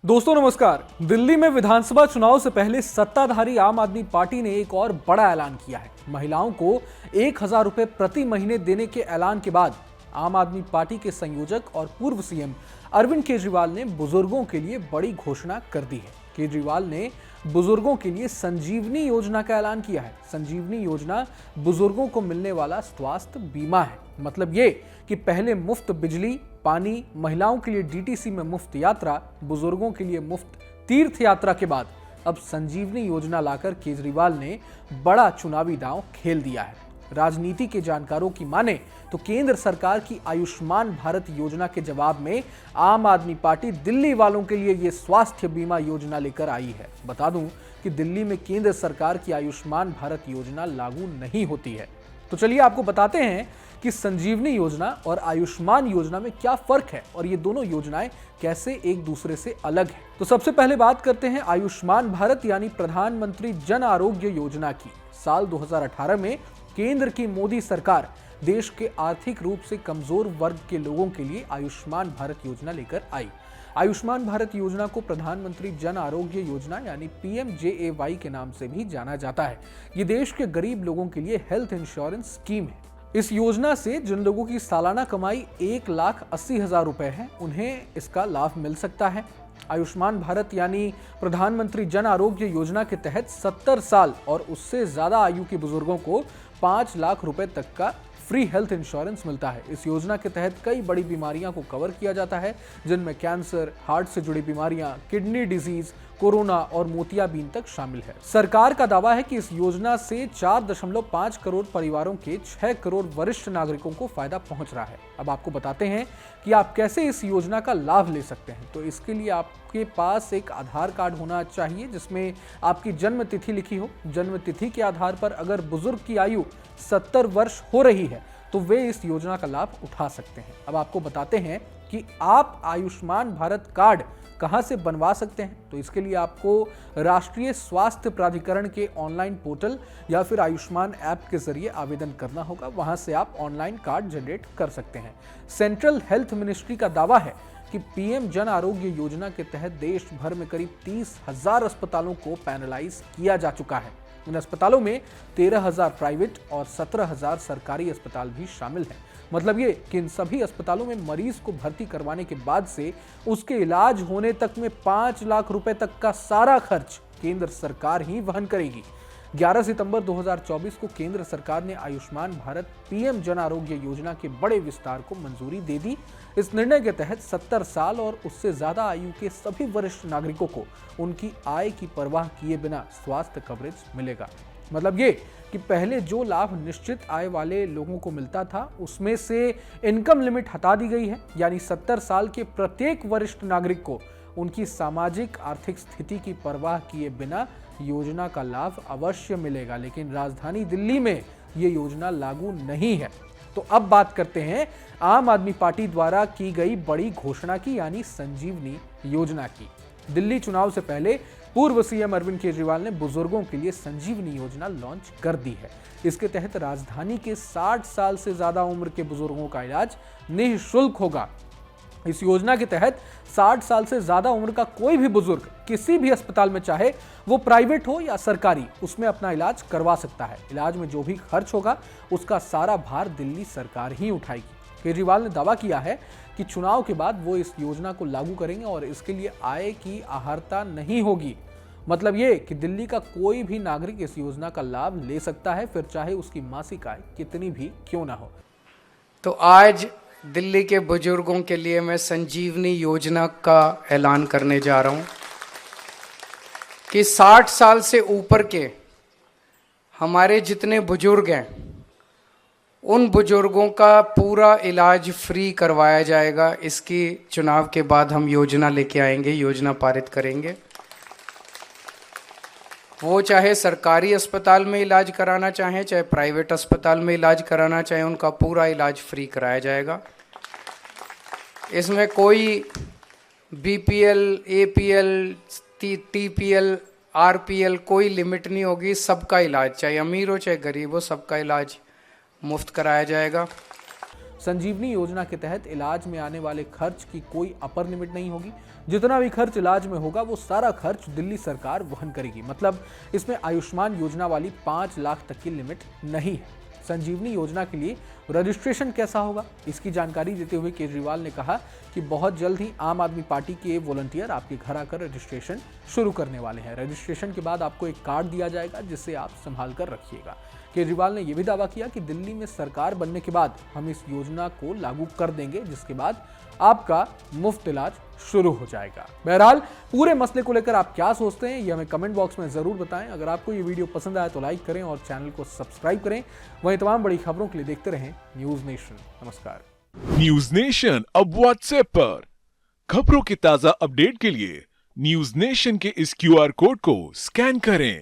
दोस्तों नमस्कार। दिल्ली में विधानसभा चुनाव से पहले सत्ताधारी आम आदमी पार्टी ने एक और बड़ा ऐलान किया है। महिलाओं को 1,000 रुपए प्रति महीने देने के ऐलान के बाद आम आदमी पार्टी के संयोजक और पूर्व सीएम अरविंद केजरीवाल ने बुजुर्गों के लिए बड़ी घोषणा कर दी है। केजरीवाल ने बुजुर्गों के लिए संजीवनी योजना का ऐलान किया है। संजीवनी योजना बुजुर्गों को मिलने वाला स्वास्थ्य बीमा है। मतलब ये कि पहले मुफ्त बिजली, पानी, महिलाओं के लिए डीटीसी में मुफ्त यात्रा, बुजुर्गों के लिए मुफ्त तीर्थ यात्रा के बाद अब संजीवनी योजना लाकर केजरीवाल ने बड़ा चुनावी दांव खेल दिया है। राजनीति के जानकारों की माने तो केंद्र सरकार की आयुष्मान भारत योजना के जवाब में आम आदमी पार्टी दिल्ली वालों के लिए ये स्वास्थ्य बीमा योजना लेकर आई है। बता दूं कि दिल्ली में केंद्र सरकार की आयुष्मान भारत योजना लागू नहीं होती है। तो चलिए आपको बताते हैं कि संजीवनी योजना और आयुष्मान योजना में क्या फर्क है और ये दोनों योजनाएं कैसे एक दूसरे से अलग हैं। तो सबसे पहले बात करते हैं आयुष्मान भारत यानी प्रधानमंत्री जन आरोग्य योजना की। साल 2018 में केंद्र की मोदी सरकार देश के आर्थिक रूप से कमजोर वर्ग के लोगों के लिए आयुष्मान भारत योजना लेकर आई। आयुष्मान भारत योजना को प्रधानमंत्री जन आरोग्य योजना यानी PMJAY के नाम से भी जाना जाता है। ये देश के गरीब लोगों के लिए हेल्थ इंश्योरेंस स्कीम है। इस योजना से जिन लोगों की सालाना कमाई 1,80,000 रुपए है, उन्हें इसका लाभ मिल सकता है। आयुष्मान भारत यानी प्रधानमंत्री जन आरोग्य योजना के तहत 70 साल और उससे ज्यादा आयु के बुजुर्गों को 5 लाख रुपए तक का फ्री हेल्थ इंश्योरेंस मिलता है। इस योजना के तहत कई बड़ी बीमारियों को कवर किया जाता है, जिनमें कैंसर, हार्ट से जुड़ी बीमारियां, किडनी डिजीज, कोरोना और मोतियाबिंद तक शामिल है। सरकार का दावा है कि इस योजना से 4.5 करोड़ परिवारों के 6 करोड़ वरिष्ठ नागरिकों को फायदा पहुंच रहा है। अब आपको बताते हैं कि आप कैसे इस योजना का लाभ ले सकते हैं। तो इसके लिए आपके पास एक आधार कार्ड होना चाहिए जिसमें आपकी जन्म तिथि लिखी हो। जन्म तिथि के आधार पर अगर बुजुर्ग की आयु 70 वर्ष हो रही है तो वे इस योजना का लाभ उठा सकते हैं। अब आपको बताते हैं कि आप आयुष्मान भारत कार्ड कहां से बनवा सकते हैं। तो इसके लिए आपको राष्ट्रीय स्वास्थ्य प्राधिकरण के ऑनलाइन पोर्टल या फिर आयुष्मान ऐप के जरिए आवेदन करना होगा। वहां से आप ऑनलाइन कार्ड जनरेट कर सकते हैं। सेंट्रल हेल्थ मिनिस्ट्री का दावा है कि PM जन आरोग्य योजना के तहत देश भर में करीब 30,000 अस्पतालों को पैनलाइज किया जा चुका है। इन अस्पतालों में 13,000 प्राइवेट और 17,000 सरकारी अस्पताल भी शामिल हैं। मतलब ये कि इन सभी अस्पतालों में मरीज को भर्ती करवाने के बाद से उसके इलाज होने तक में 5 लाख रुपए तक का सारा खर्च केंद्र सरकार ही वहन करेगी। 11 सितंबर 2024 को केंद्र सरकार ने आयुष्मान भारत PM जन आरोग्य योजना के बड़े विस्तार को मंजूरी दे दी। इस निर्णय के तहत 70 साल और उससे ज्यादा आयु के सभी वरिष्ठ नागरिकों को उनकी आय की परवाह किए बिना स्वास्थ्य कवरेज मिलेगा। मतलब ये कि पहले जो लाभ निश्चित आय वाले लोगों को मिलता था उसमें से इनकम लिमिट हटा दी गई है। यानी 70 साल के प्रत्येक वरिष्ठ नागरिक को उनकी सामाजिक आर्थिक स्थिति की परवाह किए बिना योजना का लाभ अवश्य मिलेगा। लेकिन राजधानी दिल्ली में ये योजना लागू नहीं है। तो अब बात करते हैं आम आदमी पार्टी द्वारा की गई बड़ी घोषणा की यानी संजीवनी योजना की। दिल्ली चुनाव से पहले पूर्व सीएम अरविंद केजरीवाल ने बुजुर्गों के लिए संजीवनी योजना लॉन्च कर दी है। इसके तहत राजधानी के 60 साल से ज्यादा उम्र के बुजुर्गों का इलाज निःशुल्क होगा। इस योजना के तहत 60 साल से ज्यादा उम्र का कोई भी बुजुर्ग किसी भी अस्पताल में, चाहे वो प्राइवेट हो या सरकारी, उसमें अपना इलाज करवा सकता है। इलाज में जो भी खर्च होगा उसका सारा भार दिल्ली सरकार ही उठाएगी। केजरीवाल ने दावा किया है कि चुनाव के बाद वो इस योजना को लागू करेंगे और इसके लिए आय की आहर्ता नहीं होगी। मतलब ये कि दिल्ली का कोई भी नागरिक इस योजना का लाभ ले सकता है, फिर चाहे उसकी मासिक आय कितनी भी क्यों ना हो। तो आज दिल्ली के बुजुर्गों के लिए मैं संजीवनी योजना का ऐलान करने जा रहा हूं कि 60 साल से ऊपर के हमारे जितने बुजुर्ग हैं उन बुजुर्गों का पूरा इलाज फ्री करवाया जाएगा। इसकी चुनाव के बाद हम योजना लेके आएंगे, योजना पारित करेंगे। वो चाहे सरकारी अस्पताल में इलाज कराना चाहें, चाहे प्राइवेट अस्पताल में इलाज कराना चाहें, उनका पूरा इलाज फ्री कराया जाएगा। इसमें कोई BPL, APL, TPL, RPL कोई लिमिट नहीं होगी। सबका इलाज, चाहे अमीर हो चाहे गरीब हो, सबका इलाज मुफ्त कराया जाएगा। संजीवनी योजना के तहत इलाज में आने वाले खर्च की कोई अपर लिमिट नहीं होगी। जितना भी खर्च इलाज में होगा वो सारा खर्च दिल्ली सरकार वहन करेगी। मतलब इसमें आयुष्मान योजना वाली 5 लाख तक की लिमिट नहीं है। संजीवनी योजना के लिए रजिस्ट्रेशन कैसा होगा, इसकी जानकारी देते हुए केजरीवाल ने कहा कि बहुत जल्द ही आम आदमी पार्टी के वॉलंटियर आपके घर आकर रजिस्ट्रेशन शुरू करने वाले हैं। रजिस्ट्रेशन के बाद आपको एक कार्ड दिया जाएगा जिसे आप संभाल कर रखिएगा। केजरीवाल ने यह भी दावा किया कि दिल्ली में सरकार बनने के बाद हम इस योजना को लागू कर देंगे, जिसके बाद आपका मुफ्त इलाज शुरू हो जाएगा। बहरहाल पूरे मसले को लेकर आप क्या सोचते हैं ये हमें कमेंट बॉक्स में जरूर बताएं। अगर आपको ये वीडियो पसंद आया तो लाइक करें और चैनल को सब्सक्राइब करें। वहीं तमाम बड़ी खबरों के लिए देखते रहें न्यूज नेशन। नमस्कार। न्यूज नेशन अब व्हाट्सएप पर खबरों की ताजा अपडेट के लिए न्यूज नेशन के इस QR कोड को स्कैन करें।